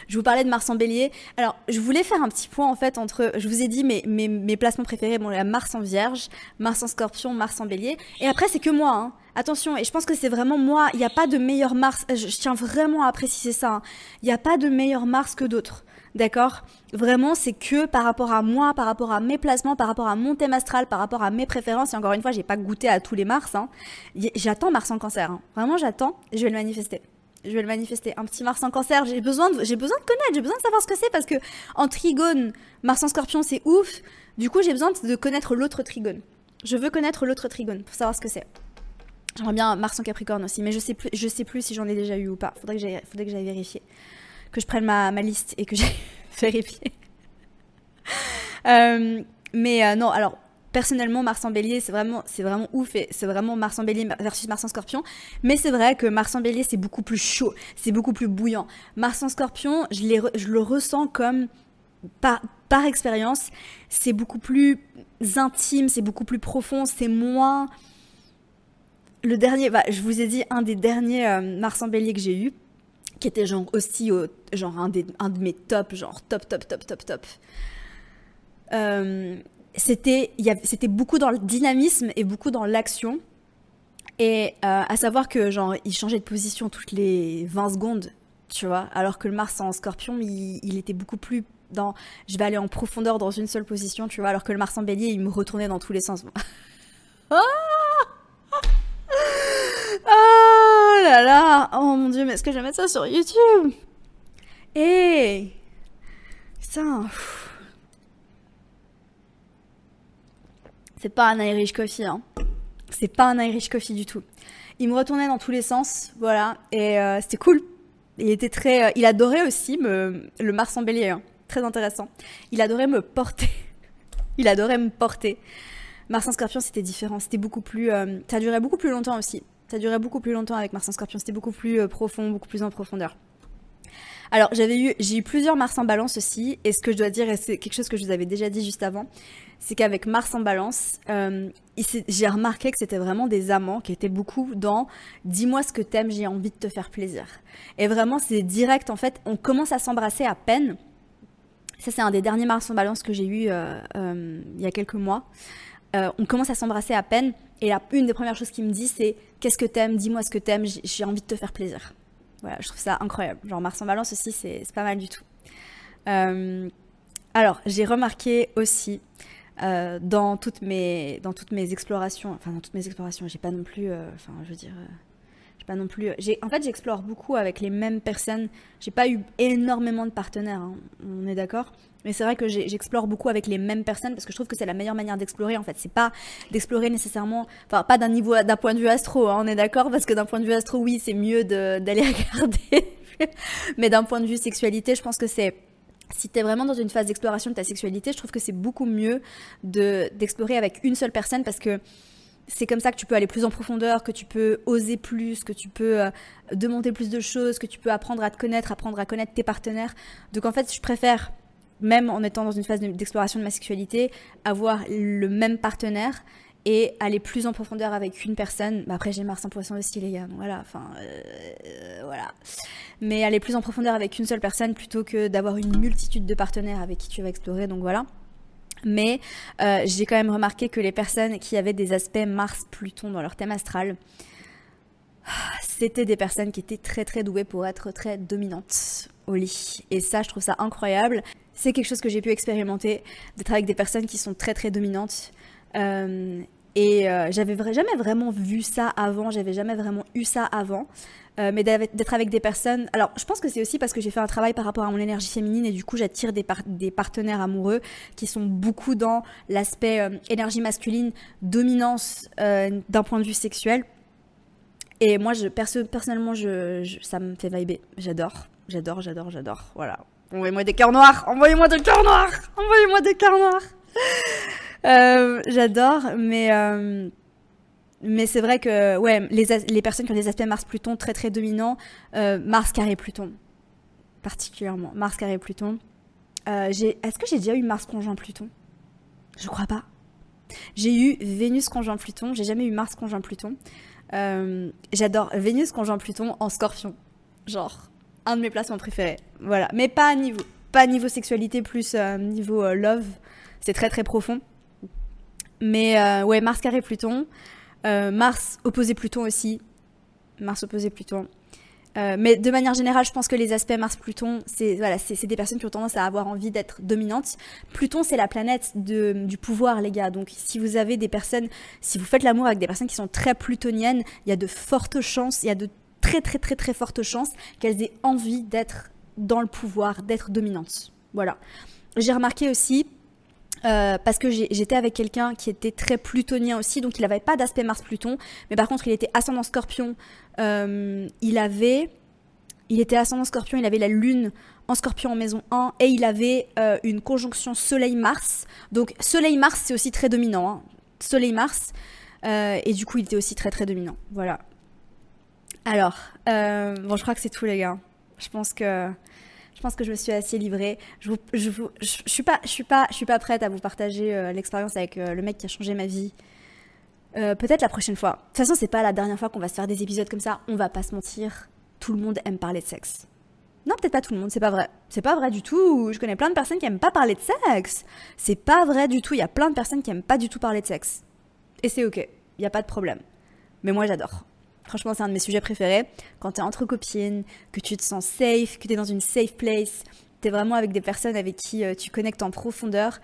je vous parlais de Mars en Bélier. Alors, je voulais faire un petit point en fait entre, je vous ai dit mes placements préférés, bon, la Mars en Vierge, Mars en Scorpion, Mars en Bélier. Et après, c'est que moi, hein. Attention, et je pense que c'est vraiment moi, il n'y a pas de meilleur Mars, je tiens vraiment à préciser ça, hein. Il n'y a pas de meilleur Mars que d'autres. D'accord? Vraiment, c'est que par rapport à moi, par rapport à mes placements, par rapport à mon thème astral, par rapport à mes préférences. Et encore une fois, j'ai pas goûté à tous les Mars, hein. J'attends Mars en Cancer, hein. Vraiment, j'attends. Et je vais le manifester. Un petit Mars en Cancer. J'ai besoin de connaître, j'ai besoin de savoir ce que c'est parce que en Trigone, Mars en Scorpion, c'est ouf. Du coup, j'ai besoin de connaître l'autre Trigone. Je veux connaître l'autre Trigone pour savoir ce que c'est. J'aimerais bien Mars en Capricorne aussi, mais je sais plus si j'en ai déjà eu ou pas. Faudrait que j'aille vérifier. Que je prenne ma liste et que j'aille vérifier. Non, alors personnellement, Mars en Bélier, c'est vraiment ouf et c'est vraiment Mars en Bélier versus Mars en Scorpion. Mais c'est vrai que Mars en Bélier, c'est beaucoup plus chaud, c'est beaucoup plus bouillant. Mars en Scorpion, je le ressens comme par expérience, c'est beaucoup plus intime, c'est beaucoup plus profond, c'est moins. Le dernier, je vous ai dit un des derniers Mars en Bélier que j'ai eu, qui était genre aussi genre un de mes tops, genre top. C'était beaucoup dans le dynamisme et beaucoup dans l'action. Et à savoir que genre il changeait de position toutes les 20 secondes, tu vois, alors que le Mars en Scorpion, il était beaucoup plus dans je vais aller en profondeur dans une seule position, tu vois, alors que le Mars en Bélier, il me retournait dans tous les sens. Oh là là, oh mon dieu, mais est-ce que je vais mettre ça sur YouTube? Putain. C'est pas un Irish Coffee, hein. C'est pas un Irish Coffee du tout. Il me retournait dans tous les sens, voilà, et c'était cool. Il était très, il adorait aussi le Mars en Bélier, hein. Très intéressant. Il adorait me porter. Mars en Scorpion, c'était différent, c'était beaucoup plus, ça durait beaucoup plus longtemps aussi. Ça durait beaucoup plus longtemps avec Mars en Scorpion, c'était beaucoup plus profond, beaucoup plus en profondeur. Alors, j'ai eu plusieurs Mars en Balance aussi, et ce que je dois dire, et c'est quelque chose que je vous avais déjà dit juste avant, c'est qu'avec Mars en Balance, j'ai remarqué que c'était vraiment des amants qui étaient beaucoup dans « dis-moi ce que t'aimes, j'ai envie de te faire plaisir ». Et vraiment, c'est direct, en fait, on commence à s'embrasser à peine. Ça, c'est un des derniers Mars en Balance que j'ai eu il y a quelques mois. On commence à s'embrasser à peine, et là, une des premières choses qu'il me dit, c'est « qu'est-ce que t'aimes, dis-moi ce que t'aimes, j'ai envie de te faire plaisir ». Voilà, je trouve ça incroyable. Genre Mars en Balance aussi, c'est pas mal du tout. Alors, j'ai remarqué aussi dans toutes mes explorations, j'ai pas non plus, en fait, j'explore beaucoup avec les mêmes personnes. J'ai pas eu énormément de partenaires, hein, on est d'accord. Mais c'est vrai que j'explore beaucoup avec les mêmes personnes parce que je trouve que c'est la meilleure manière d'explorer. En fait, c'est pas d'explorer nécessairement, enfin pas d'un point de vue astro, hein, on est d'accord, parce que d'un point de vue astro, oui, c'est mieux d'aller regarder. Mais d'un point de vue sexualité, je pense que c'est si t'es vraiment dans une phase d'exploration de ta sexualité, je trouve que c'est beaucoup mieux d'explorer avec une seule personne parce que c'est comme ça que tu peux aller plus en profondeur, que tu peux oser plus, que tu peux demander plus de choses, que tu peux apprendre à te connaître, apprendre à connaître tes partenaires. Donc en fait, je préfère, même en étant dans une phase d'exploration de ma sexualité, avoir le même partenaire et aller plus en profondeur avec une personne. Bah après, j'ai Mars en Poisson aussi, les gars. Donc voilà, voilà. Mais aller plus en profondeur avec une seule personne plutôt que d'avoir une multitude de partenaires avec qui tu vas explorer. Donc voilà. Mais j'ai quand même remarqué que les personnes qui avaient des aspects Mars-Pluton dans leur thème astral, C'était des personnes qui étaient très très douées pour être très dominantes au lit. Et ça, je trouve ça incroyable. C'est quelque chose que j'ai pu expérimenter, d'être avec des personnes qui sont très très dominantes. J'avais jamais vraiment vu ça avant, j'avais jamais vraiment eu ça avant. Mais d'être avec des personnes... Alors, je pense que c'est aussi parce que j'ai fait un travail par rapport à mon énergie féminine et du coup, j'attire des partenaires amoureux qui sont beaucoup dans l'aspect énergie masculine, dominance d'un point de vue sexuel. Et moi, personnellement, ça me fait vibrer. J'adore. Voilà. Envoyez-moi des cœurs noirs. Envoyez-moi des cœurs noirs. Envoyez-moi des cœurs noirs. J'adore, mais c'est vrai que ouais, les personnes qui ont des aspects Mars-Pluton très très dominants, Mars carré Pluton, particulièrement. Mars carré Pluton. Est-ce que j'ai déjà eu Mars conjoint Pluton? Je crois pas. J'ai eu Vénus conjoint Pluton, j'ai jamais eu Mars conjoint Pluton. J'adore Vénus conjoint Pluton en Scorpion. Genre, un de mes placements préférés. Voilà. Mais pas niveau sexualité, plus niveau love. C'est très très profond. Mais ouais, Mars carré Pluton. Mars opposé Pluton aussi. Mars opposé Pluton. Mais de manière générale, je pense que les aspects Mars-Pluton, c'est des personnes qui ont tendance à avoir envie d'être dominantes. Pluton, c'est la planète du pouvoir, les gars. Donc, si vous avez des personnes, si vous faites l'amour avec des personnes qui sont très plutoniennes, il y a de fortes chances, il y a de très très très très fortes chances qu'elles aient envie d'être dans le pouvoir, d'être dominantes. Voilà. J'ai remarqué aussi, parce que j'étais avec quelqu'un qui était très plutonien aussi, donc il n'avait pas d'aspect Mars-Pluton, mais par contre il était ascendant Scorpion, il était ascendant Scorpion, il avait la lune en Scorpion en maison 1, et il avait une conjonction Soleil-Mars, donc Soleil-Mars c'est aussi très dominant, hein. Soleil-Mars, et du coup il était aussi très très dominant, voilà. Alors, bon je crois que c'est tout les gars, je pense que je me suis assez livrée. Je suis pas prête à vous partager l'expérience avec le mec qui a changé ma vie. Peut-être la prochaine fois. De toute façon, c'est pas la dernière fois qu'on va se faire des épisodes comme ça. On va pas se mentir. Tout le monde aime parler de sexe. Non, peut-être pas tout le monde, c'est pas vrai. C'est pas vrai du tout. Je connais plein de personnes qui aiment pas parler de sexe. C'est pas vrai du tout. Il y a plein de personnes qui aiment pas du tout parler de sexe. Et c'est ok. Il y a pas de problème. Mais moi, j'adore. Franchement, c'est un de mes sujets préférés. Quand t'es entre copines, que tu te sens safe, que t'es dans une safe place, t'es vraiment avec des personnes avec qui tu connectes en profondeur.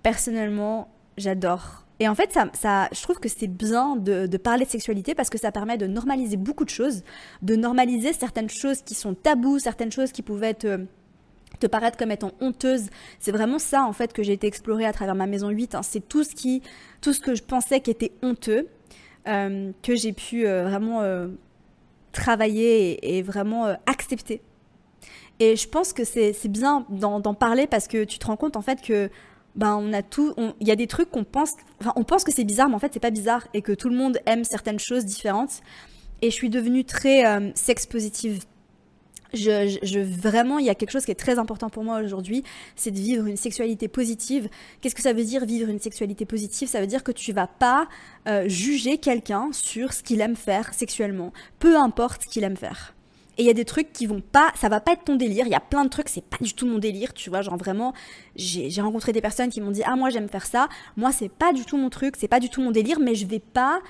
Personnellement, j'adore. Et en fait, je trouve que c'est bien de parler de sexualité parce que ça permet de normaliser beaucoup de choses, de normaliser certaines choses qui sont tabous, certaines choses qui pouvaient te paraître comme étant honteuses. C'est vraiment ça, en fait, que j'ai été explorer à travers ma maison 8. Hein. C'est tout ce que je pensais qui était honteux. Que j'ai pu vraiment travailler et vraiment accepter. Et je pense que c'est bien d'en parler parce que tu te rends compte en fait que il y a des trucs on pense que c'est bizarre, mais en fait c'est pas bizarre et que tout le monde aime certaines choses différentes. Et je suis devenue très sex positive. Vraiment, il y a quelque chose qui est très important pour moi aujourd'hui, c'est de vivre une sexualité positive. Qu'est-ce que ça veut dire vivre une sexualité positive? Ça veut dire que tu vas pas juger quelqu'un sur ce qu'il aime faire sexuellement, peu importe ce qu'il aime faire. Et il y a des trucs qui vont pas, ça va pas être ton délire. Il y a plein de trucs, c'est pas du tout mon délire, tu vois. Genre vraiment, j'ai rencontré des personnes qui m'ont dit ah moi j'aime faire ça. Moi c'est pas du tout mon truc, c'est pas du tout mon délire, mais je vais pas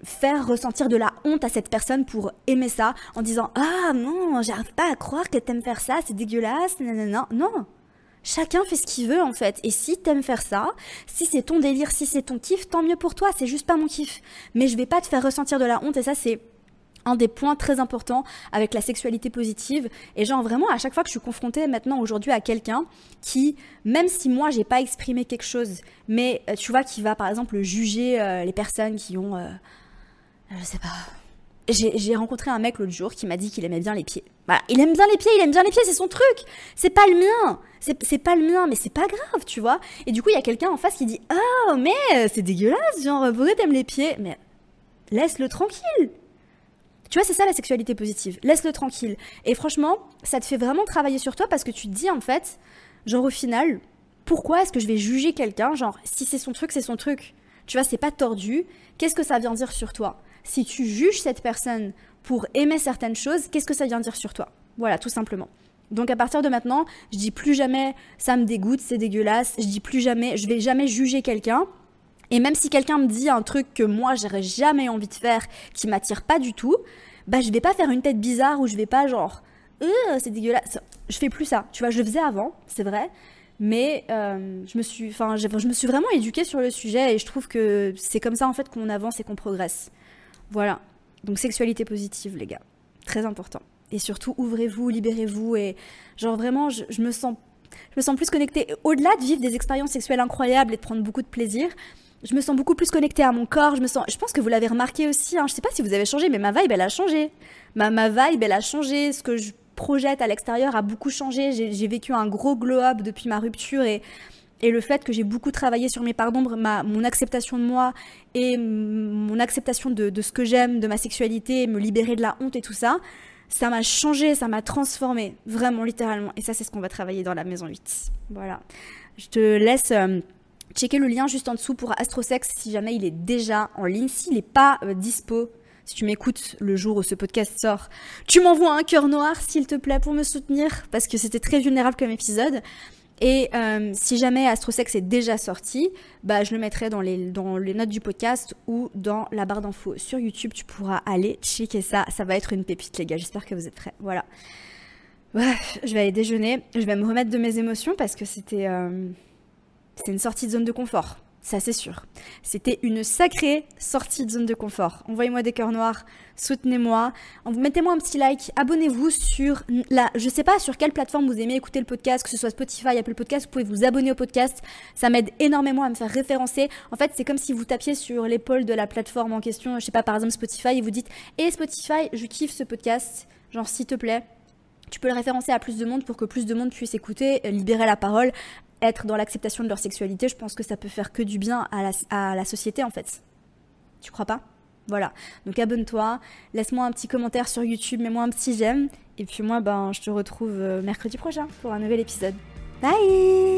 faire ressentir de la honte à cette personne pour aimer ça en disant ah non j'arrive pas à croire que t'aimes faire ça, c'est dégueulasse, nanana. Non, chacun fait ce qu'il veut en fait, et si t'aimes faire ça, si c'est ton délire, si c'est ton kiff, tant mieux pour toi, c'est juste pas mon kiff, mais je vais pas te faire ressentir de la honte. Et ça c'est un des points très importants avec la sexualité positive. Et genre vraiment à chaque fois que je suis confrontée maintenant aujourd'hui à quelqu'un qui, même si moi j'ai pas exprimé quelque chose, mais tu vois qui va par exemple juger les personnes qui ont je sais pas, j'ai rencontré un mec l'autre jour qui m'a dit qu'il aimait bien les pieds. Voilà, il aime bien les pieds, c'est son truc, c'est pas le mien, c'est pas le mien, mais c'est pas grave, tu vois. Et du coup il y a quelqu'un en face qui dit oh mais c'est dégueulasse, genre pourquoi t'aimes les pieds? Mais laisse-le tranquille. Tu vois, c'est ça la sexualité positive. Laisse-le tranquille. Et franchement, ça te fait vraiment travailler sur toi parce que tu te dis en fait, genre au final, pourquoi est-ce que je vais juger quelqu'un? Genre, si c'est son truc, c'est son truc. Tu vois, c'est pas tordu. Qu'est-ce que ça vient dire sur toi? Si tu juges cette personne pour aimer certaines choses, qu'est-ce que ça vient dire sur toi? Voilà, tout simplement. Donc à partir de maintenant, je dis plus jamais ça me dégoûte, c'est dégueulasse. Je dis plus jamais, je vais jamais juger quelqu'un. Et même si quelqu'un me dit un truc que moi j'aurais jamais envie de faire, qui m'attire pas du tout, bah je vais pas faire une tête bizarre ou je vais pas genre c'est dégueulasse. Je fais plus ça. Tu vois, je le faisais avant, c'est vrai. Mais je me suis vraiment éduquée sur le sujet et je trouve que c'est comme ça en fait qu'on avance et qu'on progresse. Voilà. Donc sexualité positive, les gars. Très important. Et surtout, ouvrez-vous, libérez-vous et genre vraiment, je me sens plus connectée. Au-delà de vivre des expériences sexuelles incroyables et de prendre beaucoup de plaisir, je me sens beaucoup plus connectée à mon corps. Je pense que vous l'avez remarqué aussi. Hein, je sais pas si vous avez changé, mais ma vibe, elle a changé. Ma vibe, elle a changé. Ce que je projette à l'extérieur a beaucoup changé. J'ai vécu un gros glow-up depuis ma rupture et le fait que j'ai beaucoup travaillé sur mes parts d'ombre, mon acceptation de moi et mon acceptation de ce que j'aime, de ma sexualité, me libérer de la honte et tout ça, ça m'a changé, ça m'a transformée, vraiment littéralement. Et ça, c'est ce qu'on va travailler dans la maison 8. Voilà. Je te laisse checker le lien juste en dessous pour Astrosex si jamais il est déjà en ligne. S'il n'est pas dispo, si tu m'écoutes le jour où ce podcast sort, tu m'envoies un cœur noir, s'il te plaît, pour me soutenir, parce que c'était très vulnérable comme épisode. Et si jamais Astrosex est déjà sorti, bah, je le mettrai dans les notes du podcast ou dans la barre d'infos sur YouTube. Tu pourras aller checker ça. Ça va être une pépite, les gars. J'espère que vous êtes prêts. Voilà. Bref, je vais aller déjeuner. Je vais me remettre de mes émotions parce que c'est une sortie de zone de confort. Ça, c'est sûr. C'était une sacrée sortie de zone de confort. Envoyez-moi des cœurs noirs, soutenez-moi, mettez-moi un petit like, abonnez-vous sur je sais pas sur quelle plateforme vous aimez écouter le podcast, que ce soit Spotify, Apple Podcast, vous pouvez vous abonner au podcast. Ça m'aide énormément à me faire référencer. En fait, c'est comme si vous tapiez sur l'épaule de la plateforme en question, je sais pas, par exemple Spotify, et vous dites « Hey Spotify, je kiffe ce podcast, genre s'il te plaît ». Tu peux le référencer à plus de monde pour que plus de monde puisse écouter, libérer la parole, être dans l'acceptation de leur sexualité. Je pense que ça peut faire que du bien à la société en fait. Tu crois pas? Voilà. Donc abonne-toi, laisse-moi un petit commentaire sur YouTube, mets-moi un petit j'aime. Et puis moi, je te retrouve mercredi prochain pour un nouvel épisode. Bye!